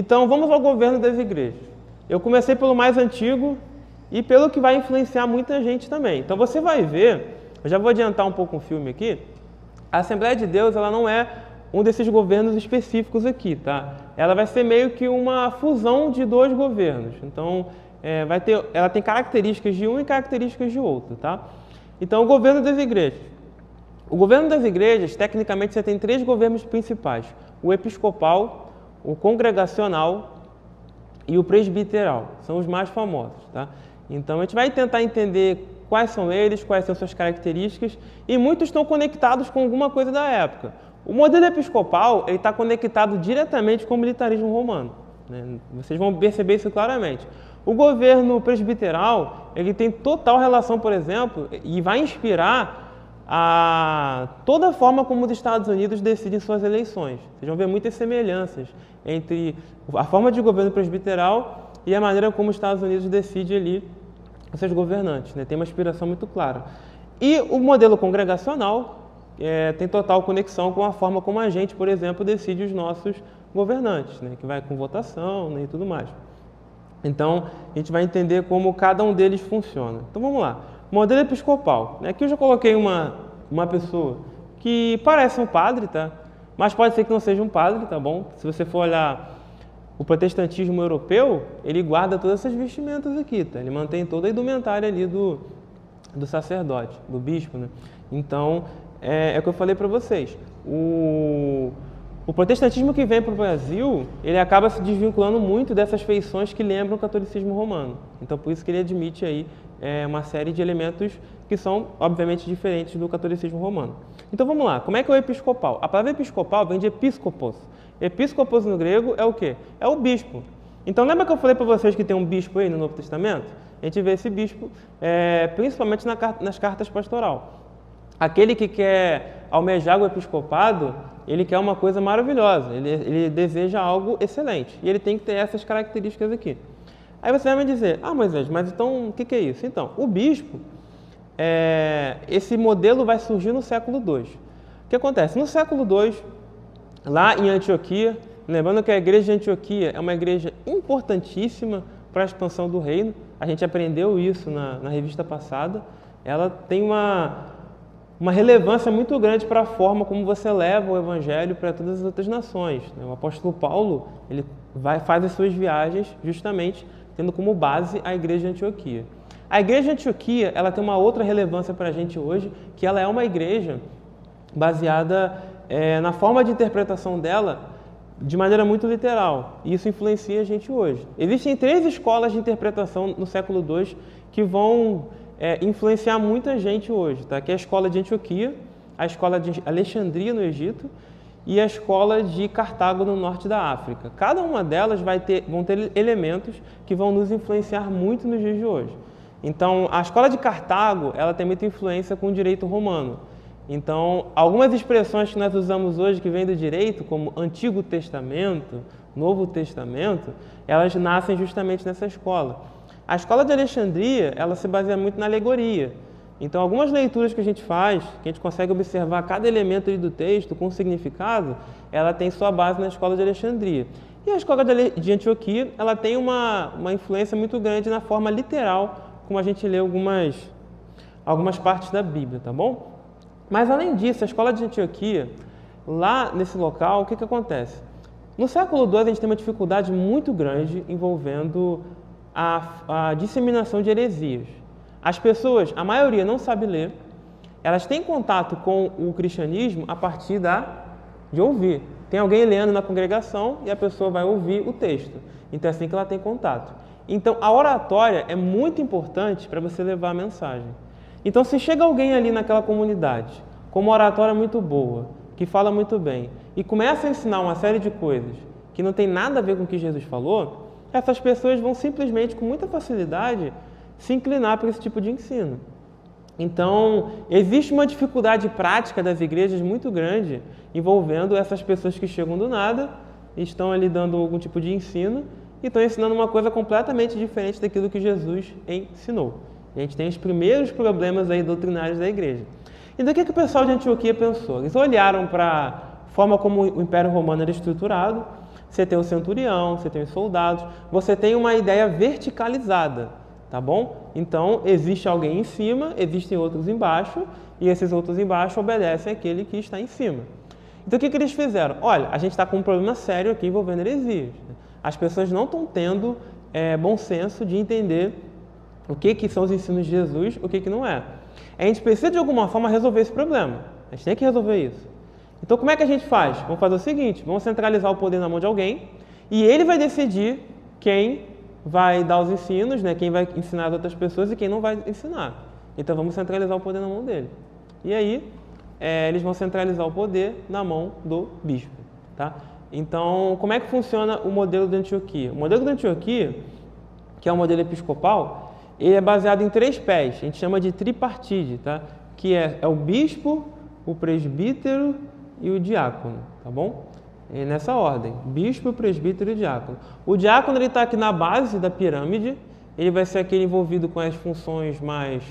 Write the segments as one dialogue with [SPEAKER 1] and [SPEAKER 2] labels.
[SPEAKER 1] Então, vamos ao governo das igrejas. Eu comecei pelo mais antigo e pelo que vai influenciar muita gente também. Então, você vai ver, eu já vou adiantar um pouco o filme aqui, a Assembleia de Deus ela não é um desses governos específicos aqui, tá? Ela vai ser meio que uma fusão de dois governos. Então, ela tem características de um e características de outro, tá? Então, o governo das igrejas. O governo das igrejas, tecnicamente, você tem três governos principais. O episcopal, o congregacional e o presbiteral. São os mais famosos, tá? Então, a gente vai tentar entender quais são eles, quais são suas características, e muitos estão conectados com alguma coisa da época. O modelo episcopal está conectado diretamente com o militarismo romano, né? Vocês vão perceber isso claramente. O governo presbiteral ele tem total relação, por exemplo, e vai inspirar toda a forma como os Estados Unidos decidem suas eleições. Vocês vão ver muitas semelhanças entre a forma de governo presbiteral e a maneira como os Estados Unidos decidem ali os seus governantes, né? Tem uma inspiração muito clara. E o modelo congregacional tem total conexão com a forma como a gente, por exemplo, decide os nossos governantes, né? Que vai com votação, né? E tudo mais. Então, a gente vai entender como cada um deles funciona. Então, vamos lá. Modelo episcopal. Aqui eu já coloquei uma pessoa que parece um padre, tá? Mas pode ser que não seja um padre, tá bom? Se você for olhar o protestantismo europeu, ele guarda todas essas vestimentas aqui, tá? Ele mantém toda a indumentária ali do sacerdote, do bispo, né? Então, é o que eu falei para vocês. O protestantismo que vem para o Brasil, ele acaba se desvinculando muito dessas feições que lembram o catolicismo romano. Então, por isso que ele admite aí uma série de elementos que são, obviamente, diferentes do catolicismo romano. Então, vamos lá. Como é que é o episcopal? A palavra episcopal vem de episkopos. Episkopos no grego é o quê? É o bispo. Então, lembra que eu falei para vocês que tem um bispo aí no Novo Testamento? A gente vê esse bispo principalmente nas cartas pastoral. Aquele que quer almejar o episcopado, ele quer uma coisa maravilhosa, ele deseja algo excelente. E ele tem que ter essas características aqui. Aí você vai me dizer, Moisés, mas então o que é isso? Então, o bispo, esse modelo vai surgir no século II. O que acontece? No século II, lá em Antioquia, lembrando que a igreja de Antioquia é uma igreja importantíssima para a expansão do reino, a gente aprendeu isso na revista passada, ela tem uma relevância muito grande para a forma como você leva o evangelho para todas as outras nações. O apóstolo Paulo ele faz as suas viagens justamente tendo como base a igreja de Antioquia. A igreja de Antioquia ela tem uma outra relevância para a gente hoje, que ela é uma igreja baseada na forma de interpretação dela de maneira muito literal. E isso influencia a gente hoje. Existem 3 escolas de interpretação no século II que vão influenciar muita gente hoje, tá? Que é a escola de Antioquia, a escola de Alexandria no Egito e a escola de Cartago no norte da África. Cada uma delas vão ter elementos que vão nos influenciar muito nos dias de hoje. Então, a escola de Cartago, ela tem muita influência com o direito romano. Então, algumas expressões que nós usamos hoje que vêm do direito, como Antigo Testamento, Novo Testamento, elas nascem justamente nessa escola. A escola de Alexandria, ela se baseia muito na alegoria. Então, algumas leituras que a gente faz, que a gente consegue observar cada elemento do texto com significado, ela tem sua base na escola de Alexandria. E a escola de Antioquia, ela tem uma influência muito grande na forma literal, como a gente lê algumas partes da Bíblia, tá bom? Mas, além disso, a escola de Antioquia, lá nesse local, o que acontece? No século II, a gente tem uma dificuldade muito grande envolvendo a disseminação de heresias. As pessoas, a maioria não sabe ler, elas têm contato com o cristianismo a partir de ouvir. Tem alguém lendo na congregação e a pessoa vai ouvir o texto. Então é assim que ela tem contato. Então a oratória é muito importante para você levar a mensagem. Então se chega alguém ali naquela comunidade com uma oratória muito boa, que fala muito bem, e começa a ensinar uma série de coisas que não tem nada a ver com o que Jesus falou, essas pessoas vão simplesmente, com muita facilidade, se inclinar para esse tipo de ensino. Então, existe uma dificuldade prática das igrejas muito grande envolvendo essas pessoas que chegam do nada, estão ali dando algum tipo de ensino e estão ensinando uma coisa completamente diferente daquilo que Jesus ensinou. A gente tem os primeiros problemas aí doutrinários da igreja. Então, o que o pessoal de Antioquia pensou? Eles olharam para a forma como o Império Romano era estruturado, você tem o centurião, você tem os soldados, você tem uma ideia verticalizada, tá bom? Então, existe alguém em cima, existem outros embaixo, e esses outros embaixo obedecem àquele que está em cima. Então, o que eles fizeram? Olha, a gente está com um problema sério aqui envolvendo heresias. As pessoas não estão tendo bom senso de entender o que são os ensinos de Jesus, o que não é. A gente precisa, de alguma forma, resolver esse problema. A gente tem que resolver isso. Então, como é que a gente faz? Vamos fazer o seguinte, vamos centralizar o poder na mão de alguém e ele vai decidir quem vai dar os ensinos, né? Quem vai ensinar as outras pessoas e quem não vai ensinar. Então, vamos centralizar o poder na mão dele. E aí, eles vão centralizar o poder na mão do bispo, tá? Então, como é que funciona o modelo de Antioquia? O modelo de Antioquia, que é o modelo episcopal, ele é baseado em 3 pés, a gente chama de tripartite, tá? Que é o bispo, o presbítero e o diácono, tá bom? É nessa ordem, bispo, presbítero e diácono. O diácono ele está aqui na base da pirâmide, ele vai ser aquele envolvido com as funções mais,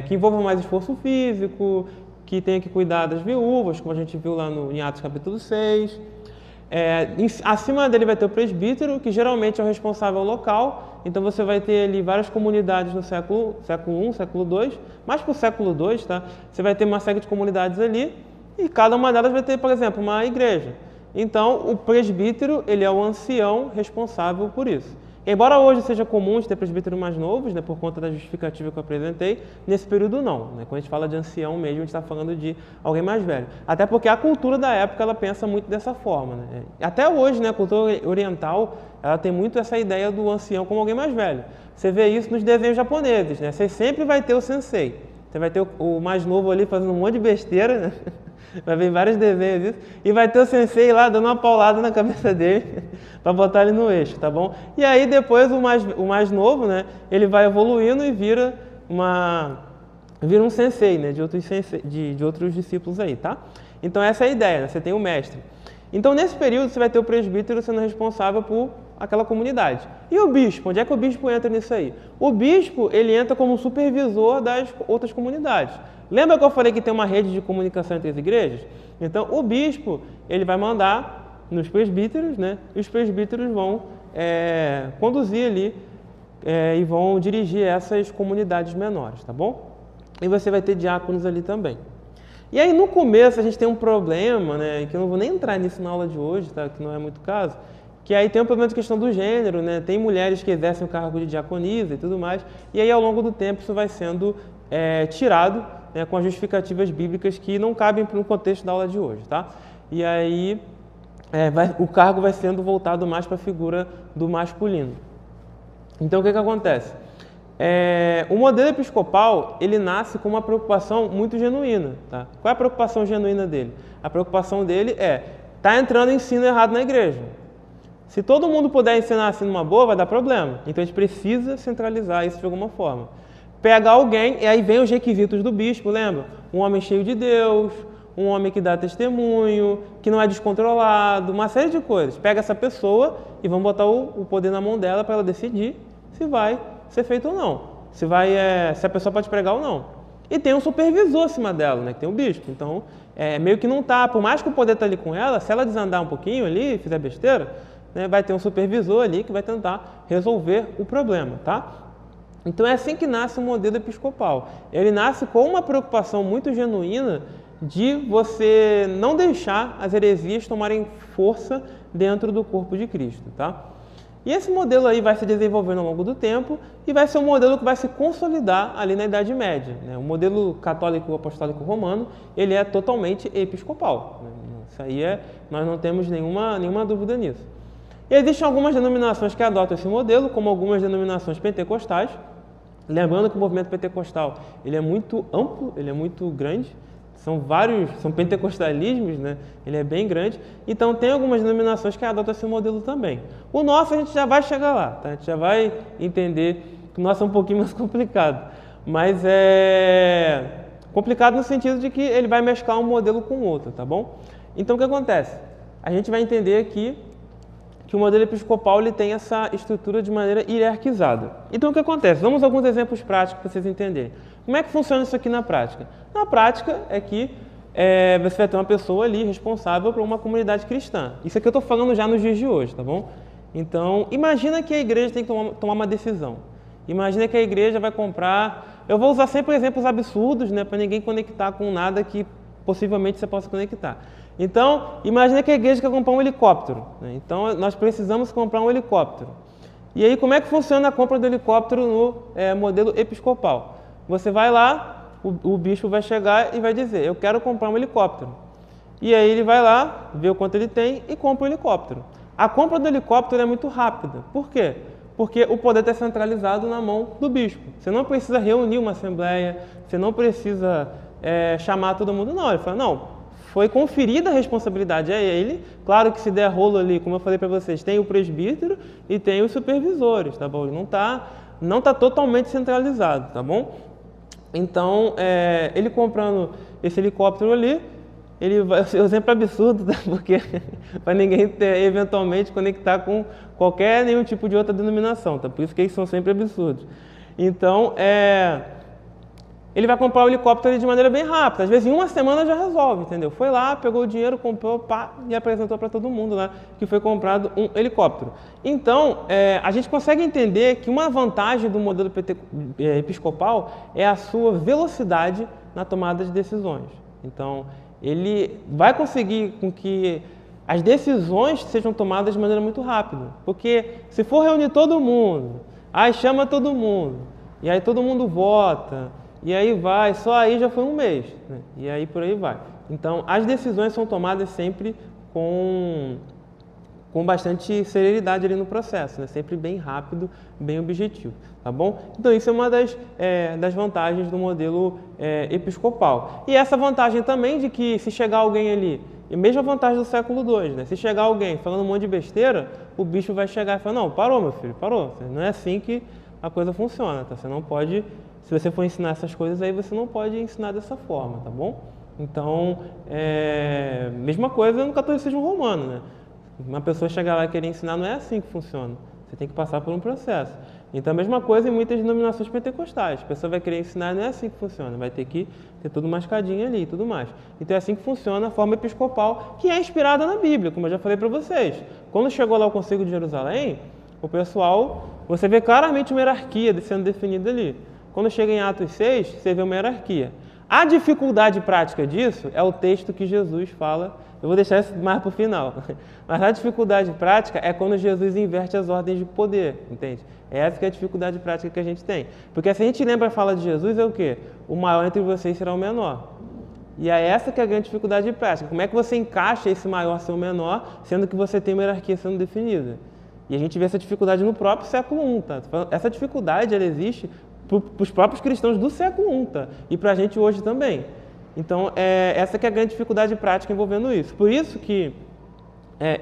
[SPEAKER 1] que envolvam mais esforço físico, que tenha que cuidar das viúvas, como a gente viu lá em Atos capítulo 6. Acima dele vai ter o presbítero, que geralmente é o responsável local. Então você vai ter ali várias comunidades no século I, século II, mas para o século II, tá? Você vai ter uma série de comunidades ali e cada uma delas vai ter, por exemplo, uma igreja. Então o presbítero ele é o ancião responsável por isso. Embora hoje seja comum ter presbíteros mais novos, né, por conta da justificativa que eu apresentei, nesse período não. Né? Quando a gente fala de ancião mesmo, a gente está falando de alguém mais velho. Até porque a cultura da época ela pensa muito dessa forma. Né? Até hoje, né, a cultura oriental ela tem muito essa ideia do ancião como alguém mais velho. Você vê isso nos desenhos japoneses. Né? Você sempre vai ter o sensei. Você vai ter o mais novo ali fazendo um monte de besteira, né? Vai ver vários desenhos disso, e vai ter o sensei lá dando uma paulada na cabeça dele para botar ele no eixo, tá bom? E aí depois o mais novo, né, ele vai evoluindo e vira um sensei, né, de outros discípulos aí, tá? Então essa é a ideia, né? Você tem o mestre. Então nesse período você vai ter o presbítero sendo responsável por aquela comunidade. E o bispo? Onde é que o bispo entra nisso aí? O bispo, ele entra como supervisor das outras comunidades. Lembra que eu falei que tem uma rede de comunicação entre as igrejas? Então, o bispo, ele vai mandar nos presbíteros, né? E os presbíteros vão conduzir ali e vão dirigir essas comunidades menores, tá bom? E você vai ter diáconos ali também. E aí, no começo, a gente tem um problema, né? Que eu não vou nem entrar nisso na aula de hoje, tá? Que não é muito caso. Que aí tem um problema de questão do gênero, né? Tem mulheres que exercem o cargo de diaconisa e tudo mais. E aí, ao longo do tempo, isso vai sendo tirado, né, com as justificativas bíblicas que não cabem no contexto da aula de hoje, tá? E aí o cargo vai sendo voltado mais para a figura do masculino. Então, o que acontece? O modelo episcopal, ele nasce com uma preocupação muito genuína, tá? Qual é a preocupação genuína dele? A preocupação dele tá entrando ensino errado na igreja. Se todo mundo puder ensinar assim numa boa, vai dar problema. Então, a gente precisa centralizar isso de alguma forma. Pega alguém, e aí vem os requisitos do bispo, lembra? Um homem cheio de Deus, um homem que dá testemunho, que não é descontrolado, uma série de coisas. Pega essa pessoa e vamos botar o poder na mão dela para ela decidir se vai ser feito ou não. Se a pessoa pode pregar ou não. E tem um supervisor acima dela, né? Que tem o bispo. Então, meio que não tá, por mais que o poder tá ali com ela, se ela desandar um pouquinho ali, fizer besteira, né, vai ter um supervisor ali que vai tentar resolver o problema, tá? Então é assim que nasce o modelo episcopal. Ele nasce com uma preocupação muito genuína de você não deixar as heresias tomarem força dentro do corpo de Cristo, tá? E esse modelo aí vai se desenvolvendo ao longo do tempo e vai ser um modelo que vai se consolidar ali na Idade Média, né? O modelo católico apostólico romano, ele é totalmente episcopal, né? Isso aí nós não temos nenhuma dúvida nisso. E existem algumas denominações que adotam esse modelo, como algumas denominações pentecostais. Lembrando que o movimento pentecostal ele é muito amplo, ele é muito grande, são pentecostalismos, né? Ele é bem grande, então tem algumas denominações que adotam esse modelo também. O nosso a gente já vai chegar lá, tá? A gente já vai entender que o nosso é um pouquinho mais complicado, mas é complicado no sentido de que ele vai mesclar um modelo com o outro, tá bom? Então o que acontece? A gente vai entender aqui que o modelo episcopal ele tem essa estrutura de maneira hierarquizada. Então, o que acontece? Vamos a alguns exemplos práticos para vocês entenderem. Como é que funciona isso aqui na prática? Na prática é que você vai ter uma pessoa ali responsável por uma comunidade cristã. Isso aqui eu estou falando já nos dias de hoje, tá bom? Então, imagina que a igreja tem que tomar uma decisão. Imagina que a igreja vai comprar... Eu vou usar sempre exemplos absurdos, né, para ninguém conectar com nada que possivelmente você possa conectar. Então, imagina que a igreja quer comprar um helicóptero, né? Então, nós precisamos comprar um helicóptero. E aí, como é que funciona a compra do helicóptero no modelo episcopal? Você vai lá, o bispo vai chegar e vai dizer, eu quero comprar um helicóptero. E aí ele vai lá, vê o quanto ele tem e compra o helicóptero. A compra do helicóptero é muito rápida. Por quê? Porque o poder está centralizado na mão do bispo. Você não precisa reunir uma assembleia, você não precisa chamar todo mundo. Não, ele fala, não, foi conferida a responsabilidade a ele. Claro que se der rolo ali, como eu falei para vocês, tem o presbítero e tem os supervisores, tá bom? Ele não tá totalmente centralizado, tá bom? Então, ele comprando esse helicóptero ali, ele vai, exemplo absurdo, tá? Porque para ninguém eventualmente conectar com nenhum tipo de outra denominação, tá? Por isso que eles são sempre absurdos. Então, ele vai comprar o helicóptero de maneira bem rápida. Às vezes, em uma semana já resolve, entendeu? Foi lá, pegou o dinheiro, comprou, pá, e apresentou para todo mundo lá que foi comprado um helicóptero. Então, a gente consegue entender que uma vantagem do modelo episcopal é a sua velocidade na tomada de decisões. Então, ele vai conseguir com que as decisões sejam tomadas de maneira muito rápida. Porque se for reunir todo mundo, aí chama todo mundo, e aí todo mundo vota, e aí vai, só aí já foi um mês, né? E aí por aí vai. Então, as decisões são tomadas sempre com bastante celeridade ali no processo, né? Sempre bem rápido, bem objetivo, tá bom? Então, isso é uma das vantagens do modelo episcopal. E essa vantagem também de que se chegar alguém ali, e mesma vantagem do século II, né? Se chegar alguém falando um monte de besteira, o bicho vai chegar e falar, não, parou meu filho, parou, não é assim que a coisa funciona, tá? Você não pode, se você for ensinar essas coisas aí, você não pode ensinar dessa forma, tá bom? Então, mesma coisa no catolicismo romano, né? Uma pessoa chegar lá e querer ensinar, não é assim que funciona. Você tem que passar por um processo. Então, a mesma coisa em muitas denominações pentecostais. A pessoa vai querer ensinar, não é assim que funciona. Vai ter que ter tudo mascadinho ali e tudo mais. Então, é assim que funciona a forma episcopal, que é inspirada na Bíblia, como eu já falei para vocês. Quando chegou lá o Concílio de Jerusalém, o pessoal, você vê claramente uma hierarquia sendo definida ali. Quando chega em Atos 6, você vê uma hierarquia. A dificuldade prática disso é o texto que Jesus fala. Eu vou deixar isso mais para o final. Mas a dificuldade prática é quando Jesus inverte as ordens de poder, entende? Essa que é a dificuldade prática que a gente tem. Porque se a gente lembra a fala de Jesus, é o quê? O maior entre vocês será o menor. E é essa que é a grande dificuldade prática. Como é que você encaixa esse maior ser o menor, sendo que você tem uma hierarquia sendo definida? E a gente vê essa dificuldade no próprio século I, tá? Essa dificuldade, ela existe para os próprios cristãos do século I, tá? E para a gente hoje também. Então, essa que é a grande dificuldade prática envolvendo isso. Por isso que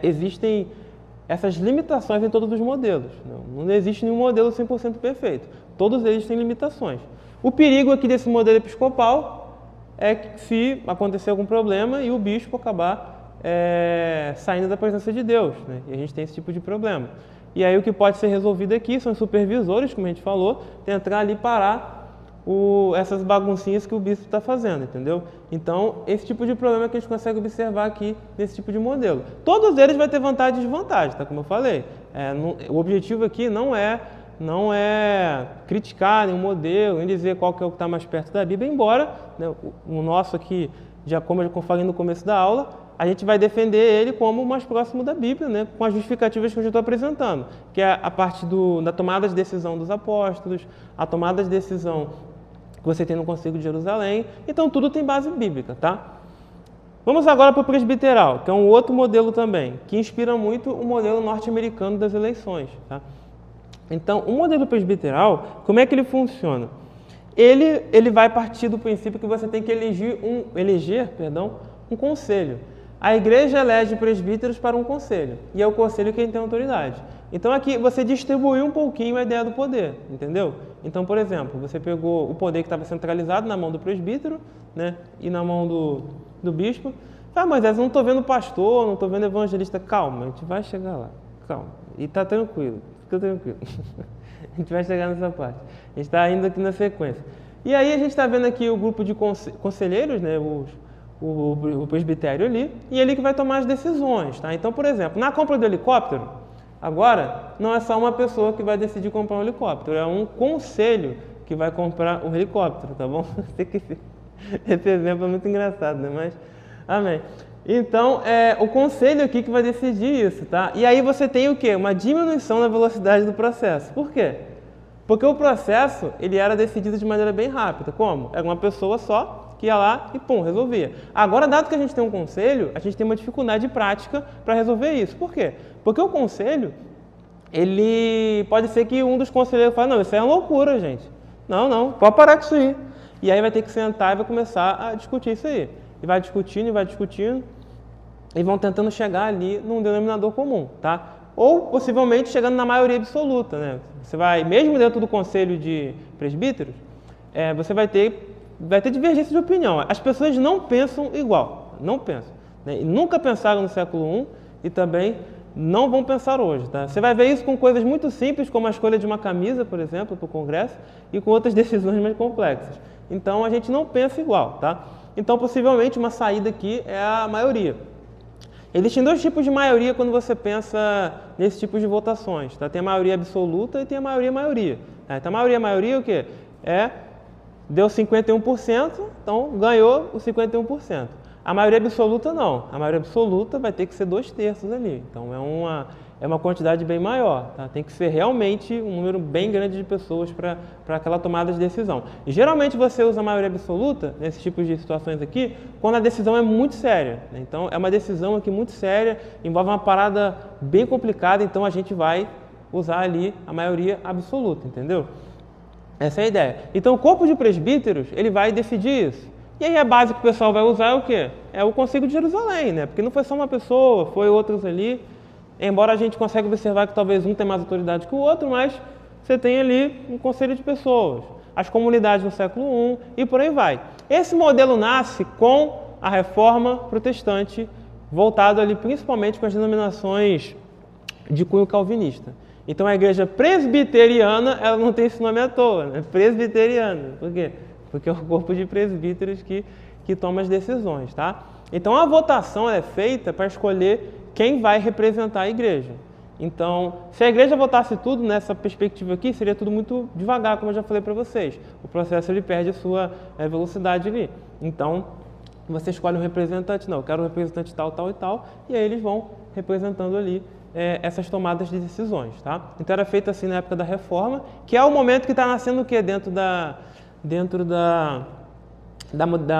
[SPEAKER 1] existem essas limitações em todos os modelos. Não existe nenhum modelo 100% perfeito. Todos eles têm limitações. O perigo aqui desse modelo episcopal é que se acontecer algum problema e o bispo acabar saindo da presença de Deus, né? E a gente tem esse tipo de problema. E aí o que pode ser resolvido aqui são os supervisores, como a gente falou, tentar ali parar essas baguncinhas que o bispo está fazendo, entendeu? Então, esse tipo de problema que a gente consegue observar aqui nesse tipo de modelo. Todos eles vão ter vantagem e desvantagem, tá? Como eu falei. O objetivo aqui não é criticar nenhum modelo, nem dizer qual que é o que está mais perto da Bíblia, embora, né, o nosso aqui, como eu falei no começo da aula, a gente vai defender ele como o mais próximo da Bíblia, né, com as justificativas que eu já estou apresentando, que é a parte da tomada de decisão dos apóstolos, a tomada de decisão que você tem no Concílio de Jerusalém. Então, tudo tem base bíblica, tá? Vamos agora para o presbiteral, que é um outro modelo também, que inspira muito o modelo norte-americano das eleições, tá? Então, o modelo presbiteral, como é que ele funciona? Ele vai partir do princípio que você tem que eleger um conselho. A igreja elege presbíteros para um conselho, e é o conselho quem tem autoridade. Então aqui você distribuiu um pouquinho a ideia do poder, entendeu? Então, por exemplo, você pegou o poder que estava centralizado na mão do presbítero, né, e na mão do bispo. Mas eu não estou vendo pastor, não estou vendo evangelista. Calma, a gente vai chegar lá, calma. E está tranquilo, fica tranquilo. A gente vai chegar nessa parte. A gente está indo aqui na sequência. E aí a gente está vendo aqui o grupo de conselheiros, né, o presbitério ali, e ele que vai tomar as decisões, tá? Então, por exemplo, na compra do helicóptero, agora, não é só uma pessoa que vai decidir comprar um helicóptero, é um conselho que vai comprar um helicóptero, tá bom? Esse exemplo é muito engraçado, né? Mas, amém. Então, é o conselho aqui que vai decidir isso, tá? E aí você tem o quê? Uma diminuição na velocidade do processo. Por quê? Porque o processo, ele era decidido de maneira bem rápida. Como? Era uma pessoa só que ia lá e pum, resolvia. Agora, dado que a gente tem um conselho, a gente tem uma dificuldade prática para resolver isso. Por quê? Porque o conselho, ele pode ser que um dos conselheiros fale, não, isso aí é uma loucura, gente. Não, pode parar com isso aí. E aí vai ter que sentar e vai começar a discutir isso aí. E vai discutindo, e vão tentando chegar ali num denominador comum, tá? Ou, possivelmente, chegando na maioria absoluta, né? Você vai, mesmo dentro do conselho de presbíteros, você vai ter divergência de opinião. As pessoas não pensam igual, não pensam, né? E nunca pensaram no século I e também não vão pensar hoje, tá? Você vai ver isso com coisas muito simples, como a escolha de uma camisa, por exemplo, para o Congresso, e com outras decisões mais complexas. Então, a gente não pensa igual, tá? Então, possivelmente, uma saída aqui é a maioria. Existem dois tipos de maioria quando você pensa nesse tipo de votações, tá? Tem a maioria absoluta e tem a maioria. Então, a maioria o quê? Deu 51%, então ganhou os 51%. A maioria absoluta não. A maioria absoluta vai ter que ser 2/3 ali. Então, é uma quantidade bem maior, tá? Tem que ser realmente um número bem grande de pessoas para aquela tomada de decisão. E geralmente você usa a maioria absoluta, nesses tipos de situações aqui, quando a decisão é muito séria, né? Então, é uma decisão aqui muito séria, envolve uma parada bem complicada, então a gente vai usar ali a maioria absoluta, entendeu? Essa é a ideia. Então, o corpo de presbíteros, ele vai decidir isso. E aí a base que o pessoal vai usar é o quê? É o Concílio de Jerusalém, né? Porque não foi só uma pessoa, foi outros ali. Embora a gente consiga observar que talvez um tem mais autoridade que o outro, mas você tem ali um conselho de pessoas, as comunidades do século I e por aí vai. Esse modelo nasce com a reforma protestante, voltado ali principalmente com as denominações de cunho calvinista. Então a igreja presbiteriana, ela não tem esse nome à toa, né? Presbiteriana. Por quê? Porque é o corpo de presbíteros que toma as decisões, tá? Então a votação é feita para escolher quem vai representar a igreja. Então, se a igreja votasse tudo nessa perspectiva aqui, seria tudo muito devagar, como eu já falei para vocês. O processo ele perde a sua velocidade ali. Então, você escolhe um representante, não, eu quero um representante tal, tal e tal, e aí eles vão representando ali essas tomadas de decisões, tá? Então era feito assim na época da Reforma, que é o momento que está nascendo o quê? Dentro da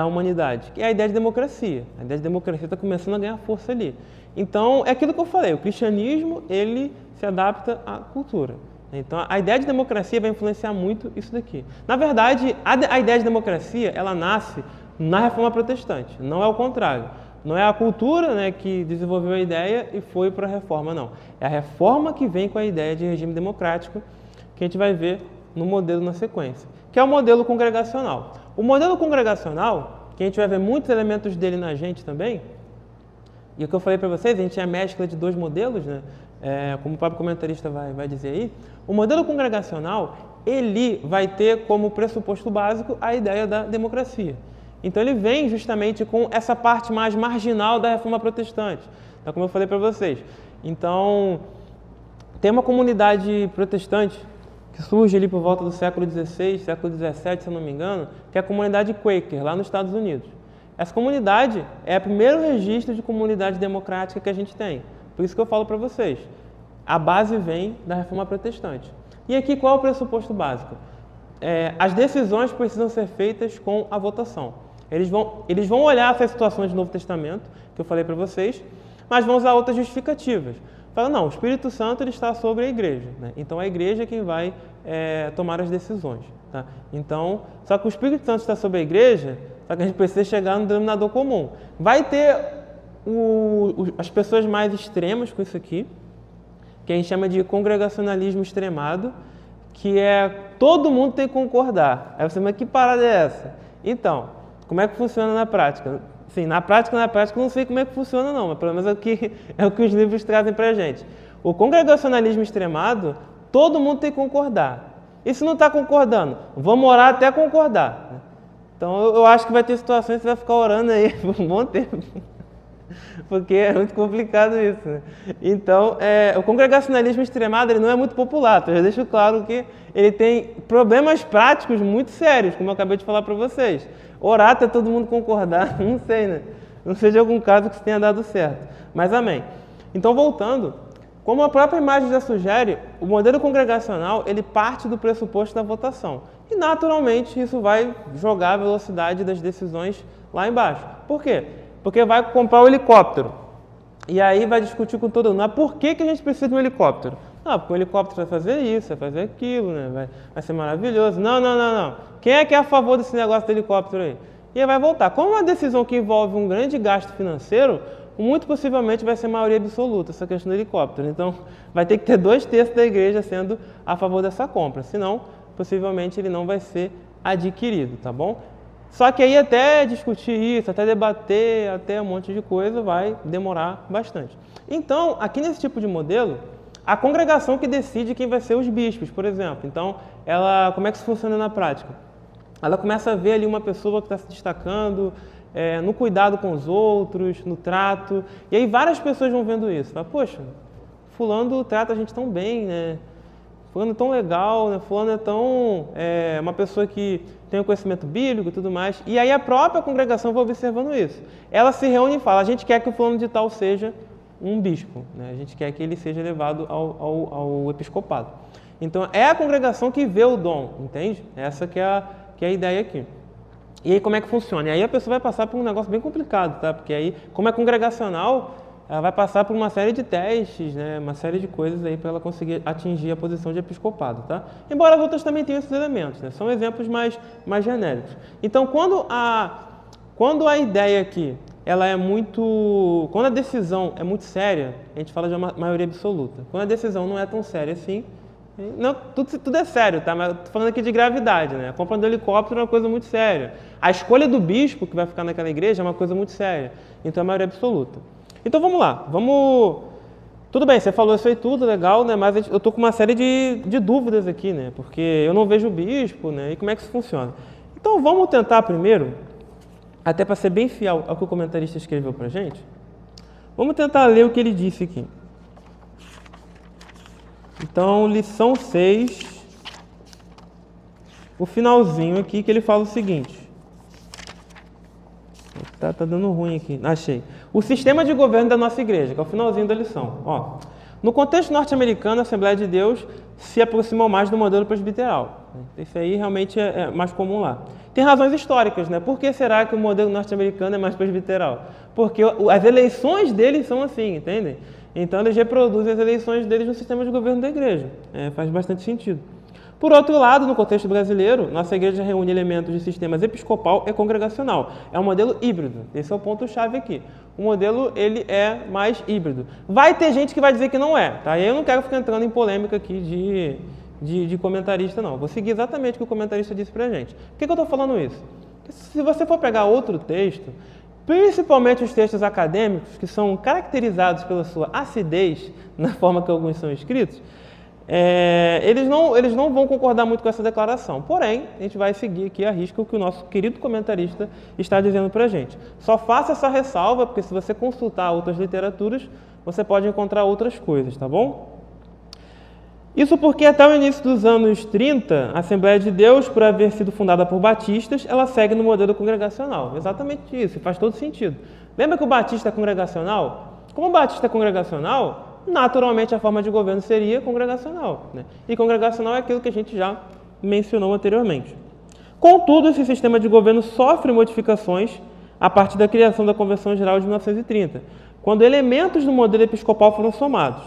[SPEAKER 1] humanidade, que é a ideia de democracia. A ideia de democracia está começando a ganhar força ali. Então, é aquilo que eu falei, o cristianismo, ele se adapta à cultura. Então, a ideia de democracia vai influenciar muito isso daqui. Na verdade, a ideia de democracia, ela nasce na Reforma Protestante, não é o contrário. Não é a cultura, né, que desenvolveu a ideia e foi para a Reforma, não. É a Reforma que vem com a ideia de regime democrático, que a gente vai ver no modelo na sequência, que é o modelo congregacional. O modelo congregacional, que a gente vai ver muitos elementos dele na gente também, e o que eu falei para vocês, a gente é a mescla de dois modelos, né? Como o próprio comentarista vai dizer aí, o modelo congregacional, ele vai ter como pressuposto básico a ideia da democracia. Então ele vem justamente com essa parte mais marginal da Reforma Protestante, então, como eu falei para vocês. Então, tem uma comunidade protestante que surge ali por volta do século XVI, século XVII, se eu não me engano, que é a comunidade Quaker, lá nos Estados Unidos. Essa comunidade é o primeiro registro de comunidade democrática que a gente tem. Por isso que eu falo para vocês, a base vem da Reforma Protestante. E aqui qual é o pressuposto básico? As decisões precisam ser feitas com a votação. Eles vão olhar essas situações do Novo Testamento, que eu falei para vocês, mas vão usar outras justificativas. Fala, não, o Espírito Santo ele está sobre a igreja, né? Então a igreja é quem vai tomar as decisões, tá? Então, só que o Espírito Santo está sobre a igreja, só que a gente precisa chegar no denominador comum. Vai ter as pessoas mais extremas com isso aqui, que a gente chama de congregacionalismo extremado, que todo mundo tem que concordar. Aí você, mas que parada é essa? Então, como é que funciona na prática? Sim, na prática eu não sei como é que funciona não, mas pelo menos é o que os livros trazem pra gente. O congregacionalismo extremado, todo mundo tem que concordar. E se não está concordando? Vamos orar até concordar. Então eu acho que vai ter situações que você vai ficar orando aí por um bom tempo. Porque é muito complicado isso, né? Então, o congregacionalismo extremado ele não é muito popular, então eu já deixo claro que ele tem problemas práticos muito sérios, como eu acabei de falar para vocês. Orar até todo mundo concordar, não sei, né? Não seja algum caso que isso tenha dado certo, mas amém. Então, voltando, como a própria imagem já sugere, o modelo congregacional ele parte do pressuposto da votação. E, naturalmente, isso vai jogar a velocidade das decisões lá embaixo. Por quê? Porque vai comprar o helicóptero. E aí vai discutir com todo mundo. Mas por que a gente precisa de um helicóptero? Ah, porque o helicóptero vai fazer isso, vai fazer aquilo, né? Vai ser maravilhoso. Não. Quem é que é a favor desse negócio do helicóptero aí? E aí vai voltar. Como é uma decisão que envolve um grande gasto financeiro, muito possivelmente vai ser maioria absoluta essa questão do helicóptero. Então, vai ter que ter 2/3 da igreja sendo a favor dessa compra. Senão, possivelmente ele não vai ser adquirido, tá bom? Só que aí até discutir isso, até debater, até um monte de coisa, vai demorar bastante. Então, aqui nesse tipo de modelo, a congregação que decide quem vai ser os bispos, por exemplo. Então, como é que isso funciona na prática? Ela começa a ver ali uma pessoa que está se destacando no cuidado com os outros, no trato. E aí várias pessoas vão vendo isso. Fala, poxa, fulano trata a gente tão bem, né? Fulano é tão legal, né? Fulano é tão uma pessoa que tem o conhecimento bíblico e tudo mais. E aí a própria congregação vai observando isso. Ela se reúne e fala, a gente quer que o fulano de tal seja um bispo, né? A gente quer que ele seja levado ao episcopado. Então é a congregação que vê o dom, entende? Essa que é a ideia aqui. E aí como é que funciona? E aí a pessoa vai passar por um negócio bem complicado, tá? Porque aí, como é congregacional, ela vai passar por uma série de testes, né? Uma série de coisas aí para ela conseguir atingir a posição de episcopado, tá? Embora as outras também tenham esses elementos, né? São exemplos mais genéricos. Então, quando a ideia aqui, quando a decisão é muito séria, a gente fala de uma maioria absoluta. Quando a decisão não é tão séria assim, não, tudo é sério, tá? Mas eu tô falando aqui de gravidade, né? A compra do helicóptero é uma coisa muito séria. A escolha do bispo que vai ficar naquela igreja é uma coisa muito séria. Então, é a maioria absoluta. Então vamos lá, Tudo bem, você falou isso aí tudo, legal, né? Mas eu tô com uma série de dúvidas aqui, né? Porque eu não vejo o bispo, né? E como é que isso funciona? Então vamos tentar primeiro, até para ser bem fiel ao que o comentarista escreveu pra gente, vamos tentar ler o que ele disse aqui. Então, lição 6, o finalzinho aqui, que ele fala o seguinte. Tá dando ruim aqui. Achei. O sistema de governo da nossa igreja, que é o finalzinho da lição. Ó, no contexto norte-americano, a Assembleia de Deus se aproximou mais do modelo presbiteral. Isso aí realmente é mais comum lá. Tem razões históricas, né? Por que será que o modelo norte-americano é mais presbiteral? Porque as eleições deles são assim, entendem? Então eles reproduzem as eleições deles no sistema de governo da igreja. Faz bastante sentido. Por outro lado, no contexto brasileiro, nossa igreja reúne elementos de sistemas episcopal e congregacional. É um modelo híbrido. Esse é o ponto-chave aqui. O modelo ele é mais híbrido. Vai ter gente que vai dizer que não é, tá? E eu não quero ficar entrando em polêmica aqui de comentarista, não. Vou seguir exatamente o que o comentarista disse pra gente. Por que eu estou falando isso? Porque se você for pegar outro texto, principalmente os textos acadêmicos, que são caracterizados pela sua acidez na forma que alguns são escritos, eles não vão concordar muito com essa declaração. Porém, a gente vai seguir aqui a risca o que o nosso querido comentarista está dizendo para a gente. Só faça essa ressalva, porque se você consultar outras literaturas, você pode encontrar outras coisas, tá bom? Isso porque até o início dos anos 30, a Assembleia de Deus, por haver sido fundada por batistas, ela segue no modelo congregacional. Exatamente isso, faz todo sentido. Lembra que o batista é congregacional? Como o batista é congregacional, naturalmente a forma de governo seria congregacional, né? E congregacional é aquilo que a gente já mencionou anteriormente. Contudo, esse sistema de governo sofre modificações a partir da criação da Convenção Geral de 1930, quando elementos do modelo episcopal foram somados.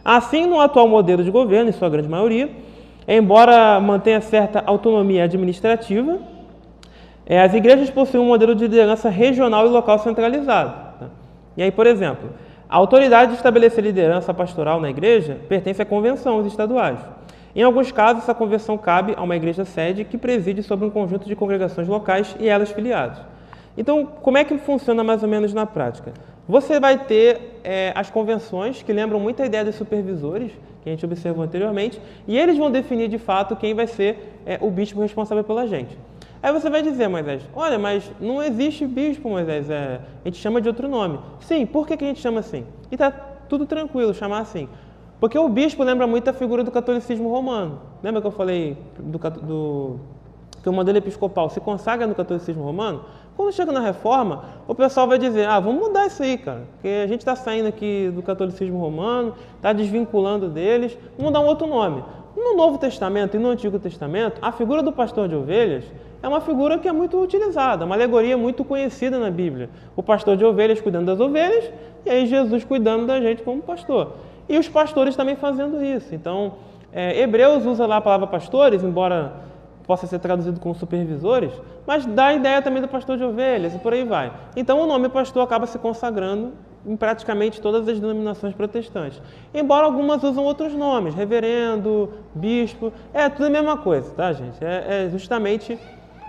[SPEAKER 1] Assim, no atual modelo de governo, em sua grande maioria, embora mantenha certa autonomia administrativa, as igrejas possuem um modelo de liderança regional e local centralizado. Tá? E aí, por exemplo, a autoridade de estabelecer liderança pastoral na igreja pertence à convenção estaduais. Em alguns casos, essa convenção cabe a uma igreja sede que preside sobre um conjunto de congregações locais e elas filiadas. Então, como é que funciona mais ou menos na prática? Você vai ter as convenções, que lembram muito a ideia dos supervisores, que a gente observou anteriormente, e eles vão definir de fato quem vai ser o bispo responsável pela gente. Aí você vai dizer, Moisés, olha, mas não existe bispo, Moisés, a gente chama de outro nome. Sim, por que a gente chama assim? E tá tudo tranquilo chamar assim. Porque o bispo lembra muito a figura do catolicismo romano. Lembra que eu falei que o modelo episcopal se consagra no catolicismo romano? Quando chega na reforma, o pessoal vai dizer, vamos mudar isso aí, cara, porque a gente está saindo aqui do catolicismo romano, está desvinculando deles, vamos dar um outro nome. No Novo Testamento e no Antigo Testamento, a figura do pastor de ovelhas é uma figura que é muito utilizada, uma alegoria muito conhecida na Bíblia. O pastor de ovelhas cuidando das ovelhas e aí Jesus cuidando da gente como pastor. E os pastores também fazendo isso. Então, Hebreus usa lá a palavra pastores, embora possa ser traduzido como supervisores, mas dá a ideia também do pastor de ovelhas e por aí vai. Então, o nome pastor acaba se consagrando em praticamente todas as denominações protestantes. Embora algumas usam outros nomes, reverendo, bispo, tudo a mesma coisa, tá, gente? É justamente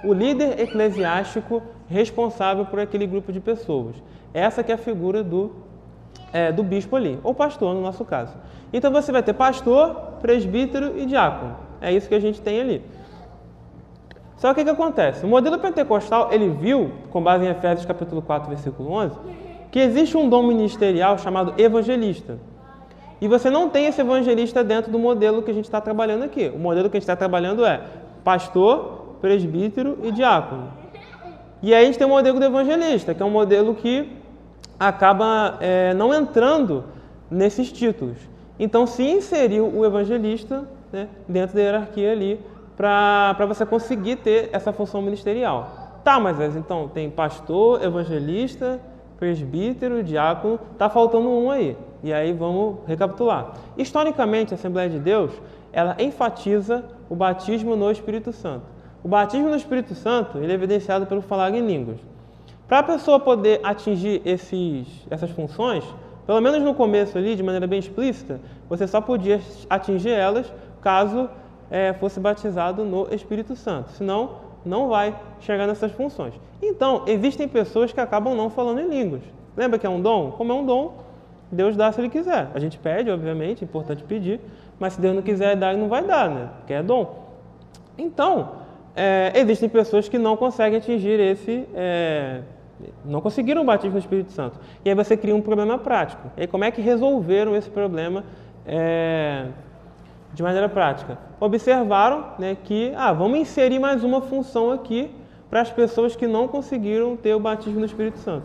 [SPEAKER 1] o líder eclesiástico responsável por aquele grupo de pessoas. Essa que é a figura do bispo ali, ou pastor no nosso caso. Então você vai ter pastor, presbítero e diácono. É isso que a gente tem ali. Só que o que acontece? O modelo pentecostal, ele viu, com base em Efésios capítulo 4, versículo 11, que existe um dom ministerial chamado evangelista. E você não tem esse evangelista dentro do modelo que a gente está trabalhando aqui. O modelo que a gente está trabalhando é pastor, presbítero e diácono. E aí a gente tem o modelo do evangelista, que é um modelo que acaba não entrando nesses títulos. Então, se inseriu o evangelista, né, dentro da hierarquia ali, para você conseguir ter essa função ministerial. Tá, mas então tem pastor, evangelista, presbítero, diácono, tá faltando um aí. E aí vamos recapitular. Historicamente, a Assembleia de Deus, ela enfatiza o batismo no Espírito Santo. O batismo no Espírito Santo, ele é evidenciado pelo falar em línguas. Para a pessoa poder atingir essas funções, pelo menos no começo ali, de maneira bem explícita, você só podia atingir elas caso fosse batizado no Espírito Santo. Senão, não vai chegar nessas funções. Então, existem pessoas que acabam não falando em línguas. Lembra que é um dom? Como é um dom, Deus dá se Ele quiser. A gente pede, obviamente, é importante pedir, mas se Deus não quiser dar, Ele não vai dar, né? Porque é dom. Então, existem pessoas que não conseguem atingir não conseguiram o batismo no Espírito Santo. E aí você cria um problema prático. E aí como é que resolveram esse problema de maneira prática? Observaram, né, que vamos inserir mais uma função aqui para as pessoas que não conseguiram ter o batismo no Espírito Santo.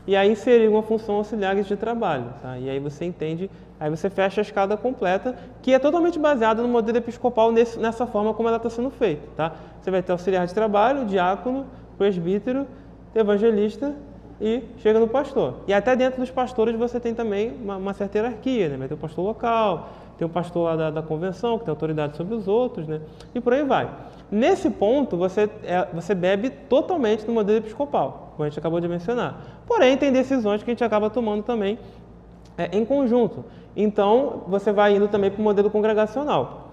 [SPEAKER 1] E aí inserir uma função auxiliar de trabalho. Tá? E aí você entende, aí você fecha a escada completa, que é totalmente baseada no modelo episcopal nessa forma como ela está sendo feita. Tá? Você vai ter auxiliar de trabalho, diácono, presbítero, evangelista e chega no pastor. E até dentro dos pastores você tem também uma certa hierarquia, né? Vai ter o pastor local, tem o pastor lá da convenção, que tem autoridade sobre os outros, né? E por aí vai. Nesse ponto, você bebe totalmente no modelo episcopal, como a gente acabou de mencionar. Porém, tem decisões que a gente acaba tomando também em conjunto. Então, você vai indo também para o modelo congregacional.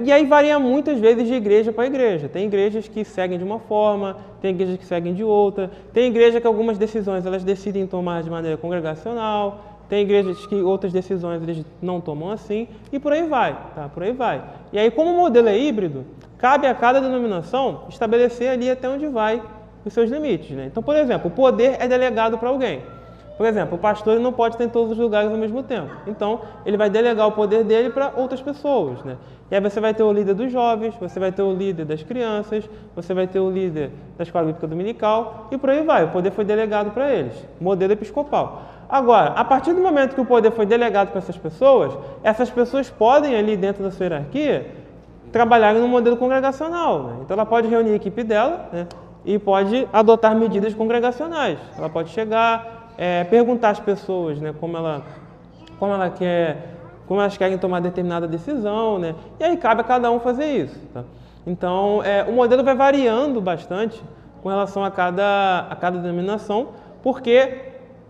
[SPEAKER 1] E aí varia muitas vezes de igreja para igreja. Tem igrejas que seguem de uma forma, tem igrejas que seguem de outra, tem igreja que algumas decisões elas decidem tomar de maneira congregacional, tem igrejas que outras decisões eles não tomam assim, e por aí vai, tá? Por aí vai. E aí, como o modelo é híbrido, cabe a cada denominação estabelecer ali até onde vai os seus limites, né? Então, por exemplo, o poder é delegado para alguém. Por exemplo, o pastor ele não pode estar em todos os lugares ao mesmo tempo. Então, ele vai delegar o poder dele para outras pessoas, né? E aí você vai ter o líder dos jovens, você vai ter o líder das crianças, você vai ter o líder da escola bíblica dominical e por aí vai. O poder foi delegado para eles, modelo episcopal. Agora, a partir do momento que o poder foi delegado para essas pessoas podem ali dentro da sua hierarquia trabalhar no modelo congregacional, né? Então ela pode reunir a equipe dela, né? E pode adotar medidas congregacionais. Ela pode chegar, perguntar às pessoas, né, como elas querem tomar determinada decisão, né? E aí cabe a cada um fazer isso. Tá? Então, o modelo vai variando bastante com relação a cada denominação, porque,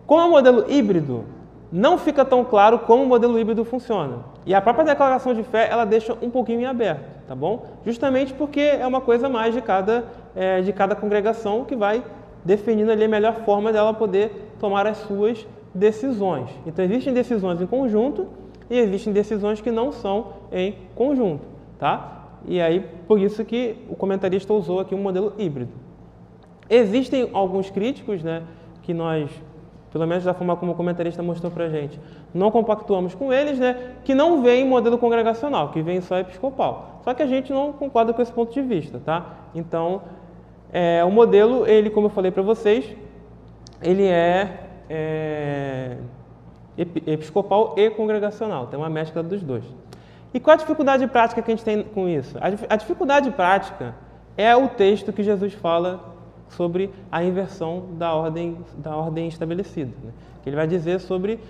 [SPEAKER 1] como é um modelo híbrido, não fica tão claro como o modelo híbrido funciona. E a própria declaração de fé, ela deixa um pouquinho em aberto, tá bom? Justamente porque é uma coisa mais de cada congregação que vai definindo ali a melhor forma dela poder tomar as suas decisões. Então, existem decisões em conjunto e existem decisões que não são em conjunto, tá? E aí, por isso que o comentarista usou aqui um modelo híbrido. Existem alguns críticos, né, que nós, pelo menos da forma como o comentarista mostrou pra gente, não compactuamos com eles, né, que não veem modelo congregacional, que veem só episcopal. Só que a gente não concorda com esse ponto de vista, tá? Então, o modelo, ele, como eu falei para vocês, ele é episcopal e congregacional, tem uma mescla dos dois. E qual a dificuldade prática que a gente tem com isso? A dificuldade prática é o texto que Jesus fala sobre a inversão da ordem estabelecida, né? Que ele vai dizer sobre,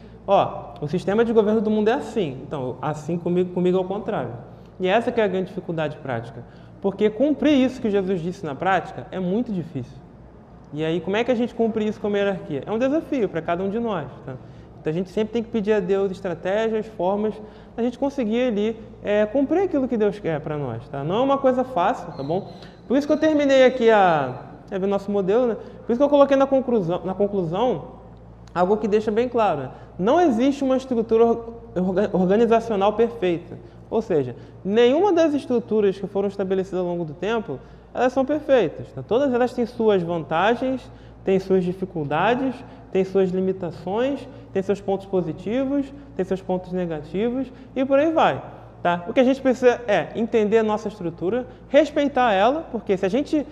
[SPEAKER 1] o sistema de governo do mundo é assim, então, assim comigo ao contrário. E essa que é a grande dificuldade prática, porque cumprir isso que Jesus disse na prática é muito difícil. E aí, como é que a gente cumpre isso com a hierarquia? É um desafio para cada um de nós, tá? Então, a gente sempre tem que pedir a Deus estratégias, formas, a gente conseguir ali cumprir aquilo que Deus quer para nós, tá? Não é uma coisa fácil, tá bom? Por isso que eu terminei aqui ver nosso modelo, né? Por isso que eu coloquei na conclusão algo que deixa bem claro, né? Não existe uma estrutura organizacional perfeita. Ou seja, nenhuma das estruturas que foram estabelecidas ao longo do tempo, elas são perfeitas, tá? Todas elas têm suas vantagens, têm suas dificuldades, têm suas limitações, têm seus pontos positivos, têm seus pontos negativos e por aí vai, tá? O que a gente precisa é entender a nossa estrutura, respeitar ela, porque se a gente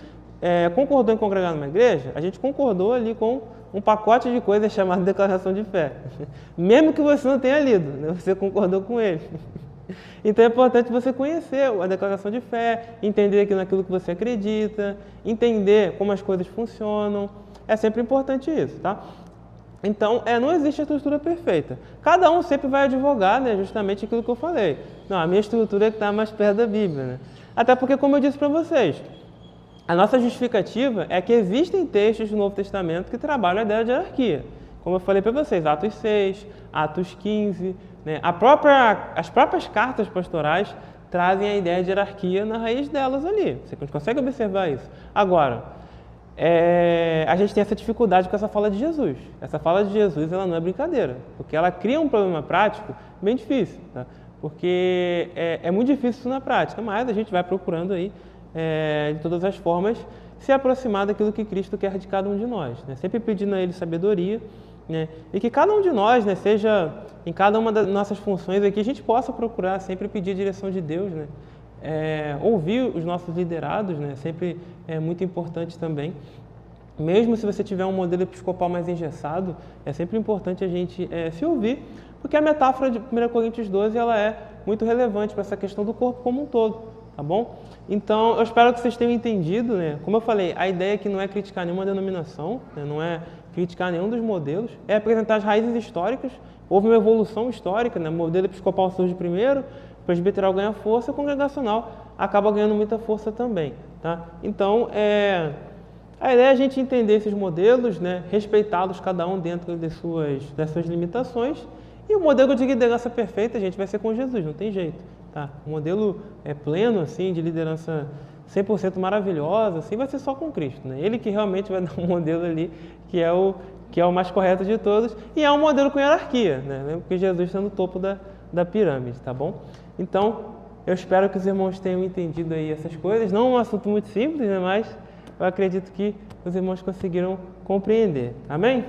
[SPEAKER 1] concordou em congregar numa igreja, a gente concordou ali com um pacote de coisas chamado declaração de fé. Mesmo que você não tenha lido, né? Você concordou com ele. Então é importante você conhecer a declaração de fé, entender naquilo que você acredita, entender como as coisas funcionam. É sempre importante isso, tá? Então, não existe a estrutura perfeita. Cada um sempre vai advogar, né, justamente aquilo que eu falei. Não, a minha estrutura é que está mais perto da Bíblia, né? Até porque, como eu disse para vocês, a nossa justificativa é que existem textos do Novo Testamento que trabalham a ideia de hierarquia. Como eu falei para vocês, Atos 6, Atos 15, né? As próprias cartas pastorais trazem a ideia de hierarquia na raiz delas ali. Você consegue observar isso. Agora, a gente tem essa dificuldade com essa fala de Jesus. Essa fala de Jesus, ela não é brincadeira, porque ela cria um problema prático bem difícil, tá? Porque é muito difícil isso na prática, mas a gente vai procurando aí, de todas as formas, se aproximar daquilo que Cristo quer de cada um de nós, né? Sempre pedindo a Ele sabedoria, né? E que cada um de nós, né, seja em cada uma das nossas funções aqui, a gente possa procurar sempre pedir a direção de Deus, né? Ouvir os nossos liderados, né? Sempre é muito importante também. Mesmo se você tiver um modelo episcopal mais engessado, é sempre importante a gente se ouvir, porque a metáfora de 1 Coríntios 12 ela é muito relevante para essa questão do corpo como um todo, tá bom? Então, eu espero que vocês tenham entendido, né? Como eu falei, a ideia aqui não é criticar nenhuma denominação, né? Não é criticar nenhum dos modelos, é apresentar as raízes históricas. Houve uma evolução histórica, né? O modelo episcopal surge primeiro, o presbiteral ganha força, o congregacional acaba ganhando muita força também, tá? Então, a ideia é a gente entender esses modelos, né? Respeitá-los cada um dentro das suas limitações. E o modelo de liderança perfeita, gente, vai ser com Jesus, não tem jeito, tá? O modelo pleno, assim, de liderança 100% maravilhosa, assim, vai ser só com Cristo, né? Ele que realmente vai dar um modelo ali que é o mais correto de todos, e é um modelo com hierarquia, né? Porque Jesus está no topo da pirâmide, tá bom? Então, eu espero que os irmãos tenham entendido aí essas coisas. Não é um assunto muito simples, né? Mas eu acredito que os irmãos conseguiram compreender. Amém?